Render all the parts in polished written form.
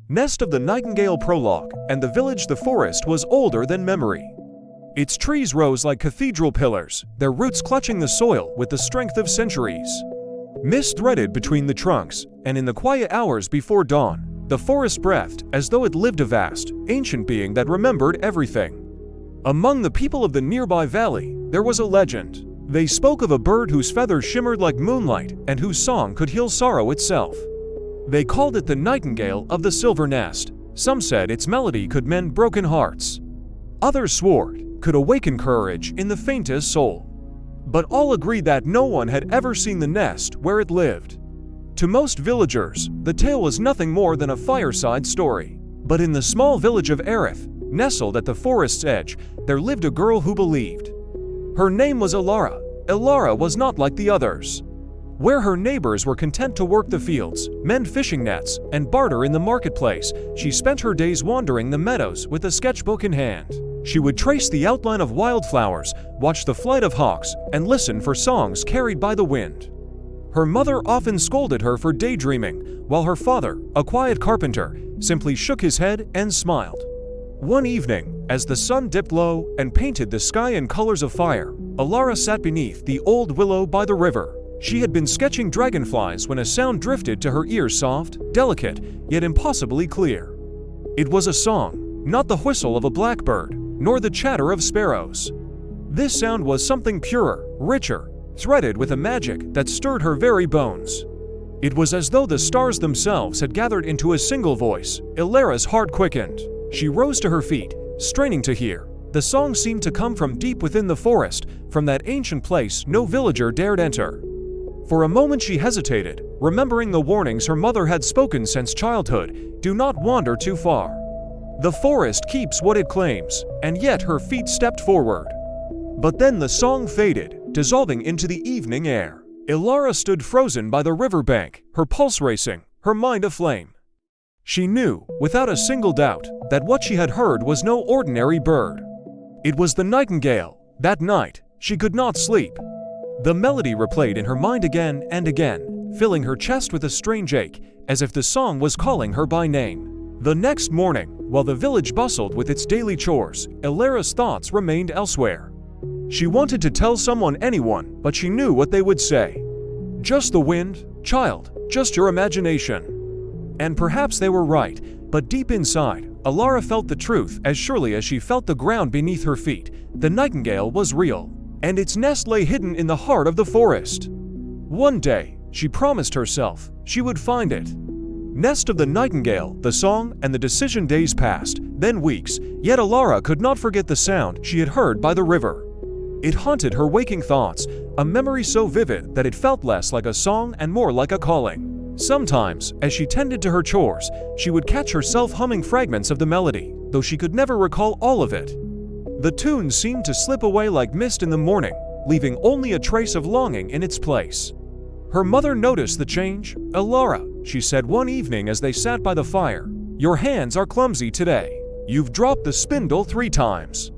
Nest of the Nightingale prologue, and the village the forest was older than memory. Its trees rose like cathedral pillars, their roots clutching the soil with the strength of centuries. Mist threaded between the trunks, and in the quiet hours before dawn, the forest breathed as though it lived a vast, ancient being that remembered everything. Among the people of the nearby valley, there was a legend. They spoke of a bird whose feathers shimmered like moonlight and whose song could heal sorrow itself. They called it the Nightingale of the Silver Nest. Some said its melody could mend broken hearts. Others swore it could awaken courage in the faintest soul. But all agreed that no one had ever seen the nest where it lived. To most villagers, the tale was nothing more than a fireside story. But in the small village of Aerith, nestled at the forest's edge, there lived a girl who believed. Her name was Elara. Elara was not like the others. Where her neighbors were content to work the fields, mend fishing nets, and barter in the marketplace, she spent her days wandering the meadows with a sketchbook in hand. She would trace the outline of wildflowers, watch the flight of hawks, and listen for songs carried by the wind. Her mother often scolded her for daydreaming, while her father, a quiet carpenter, simply shook his head and smiled. One evening, as the sun dipped low and painted the sky in colors of fire, Elara sat beneath the old willow by the river. She had been sketching dragonflies when a sound drifted to her ears, soft, delicate, yet impossibly clear. It was a song, not the whistle of a blackbird, nor the chatter of sparrows. This sound was something purer, richer, threaded with a magic that stirred her very bones. It was as though the stars themselves had gathered into a single voice. Elara's heart quickened. She rose to her feet, straining to hear. The song seemed to come from deep within the forest, from that ancient place no villager dared enter. For a moment she hesitated, remembering the warnings her mother had spoken since childhood: do not wander too far. The forest keeps what it claims, and yet her feet stepped forward. But then the song faded, dissolving into the evening air. Elara stood frozen by the riverbank, her pulse racing, her mind aflame. She knew, without a single doubt, that what she had heard was no ordinary bird. It was the nightingale. That night, she could not sleep. The melody replayed in her mind again and again, filling her chest with a strange ache, as if the song was calling her by name. The next morning, while the village bustled with its daily chores, Elara's thoughts remained elsewhere. She wanted to tell someone, anyone, but she knew what they would say. Just the wind, child, just your imagination. And perhaps they were right, but deep inside, Elara felt the truth as surely as she felt the ground beneath her feet. The nightingale was real, and its nest lay hidden in the heart of the forest. One day, she promised herself, she would find it. Nest of the nightingale, the song, and the decision. Days passed, then weeks, yet Elara could not forget the sound she had heard by the river. It haunted her waking thoughts, a memory so vivid that it felt less like a song and more like a calling. Sometimes, as she tended to her chores, she would catch herself humming fragments of the melody, though she could never recall all of it. The tune seemed to slip away like mist in the morning, leaving only a trace of longing in its place. Her mother noticed the change. "Elara," she said one evening as they sat by the fire, "your hands are clumsy today. You've dropped the spindle 3 times.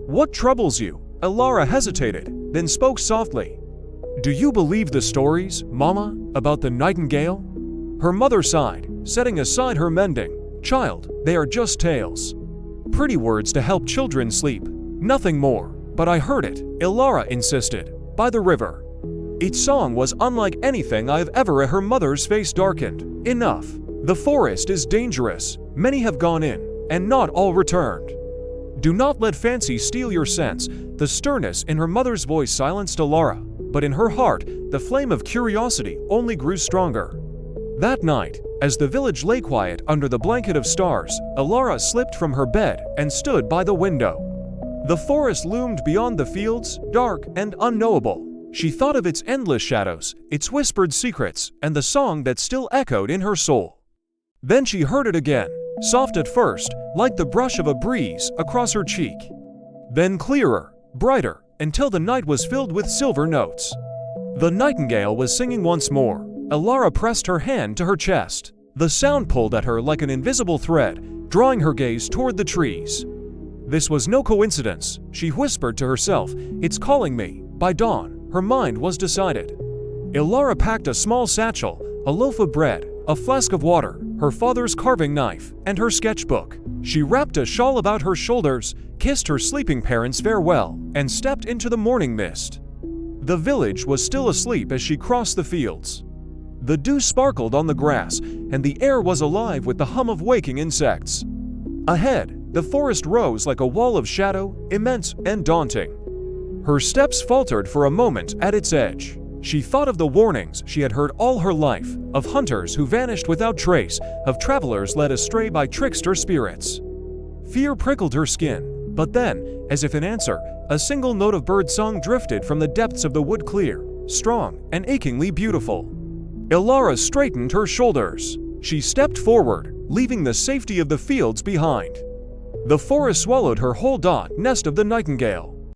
What troubles you?" Elara hesitated, then spoke softly. "Do you believe the stories, Mama, about the nightingale?" Her mother sighed, setting aside her mending. "Child, they are just tales. Pretty words to help children sleep. Nothing more." "But I heard it," Elara insisted, "by the river. Its song was unlike anything I've ever heard." Her mother's face darkened. "Enough. The forest is dangerous. Many have gone in, and not all returned. Do not let fancy steal your sense." The sternness in her mother's voice silenced Elara, but in her heart, the flame of curiosity only grew stronger. That night, as the village lay quiet under the blanket of stars, Elara slipped from her bed and stood by the window. The forest loomed beyond the fields, dark and unknowable. She thought of its endless shadows, its whispered secrets, and the song that still echoed in her soul. Then she heard it again, soft at first, like the brush of a breeze across her cheek. Then clearer, brighter, until the night was filled with silver notes. The nightingale was singing once more. Elara pressed her hand to her chest. The sound pulled at her like an invisible thread, drawing her gaze toward the trees. This was no coincidence, she whispered to herself. It's calling me. By dawn, her mind was decided. Elara packed a small satchel, a loaf of bread, a flask of water, her father's carving knife, and her sketchbook. She wrapped a shawl about her shoulders, kissed her sleeping parents farewell, and stepped into the morning mist. The village was still asleep as she crossed the fields. The dew sparkled on the grass, and the air was alive with the hum of waking insects. Ahead, the forest rose like a wall of shadow, immense and daunting. Her steps faltered for a moment at its edge. She thought of the warnings she had heard all her life, of hunters who vanished without trace, of travelers led astray by trickster spirits. Fear prickled her skin, but then, as if in answer, a single note of birdsong drifted from the depths of the wood, clear, strong, and achingly beautiful. Elara straightened her shoulders. She stepped forward, leaving the safety of the fields behind. The forest swallowed her whole nest of the nightingale.